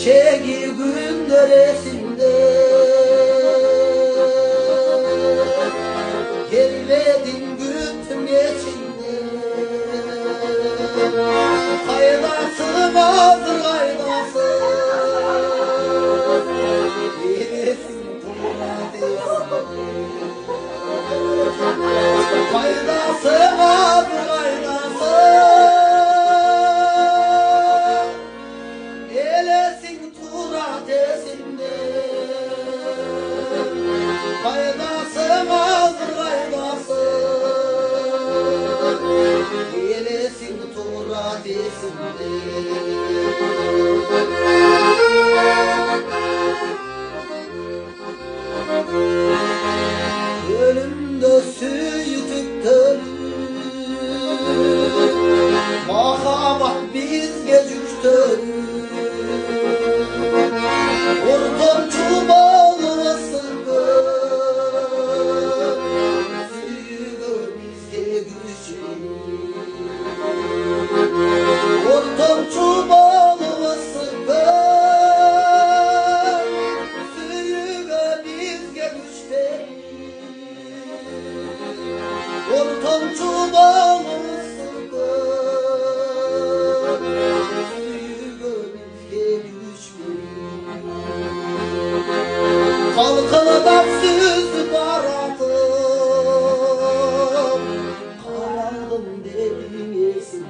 Geçegi günler esinde gelmedin güttüm geçinde. Kaynası vardır kaynası, yesin domatesin. Kaynası vardır kaynası, elesin turatesinde. Kaynası vardır kaynası, elesin turatesinde. Önümde süyütüktür mahamat biz geciktir. Ortam çubalısın süyüge bizge güçlü. Ortam çubalısın süyüge bizge güçlü. Ortam çubalısın süyüge bizge güçlü. Halkına süz baratım karandım dedim yesin.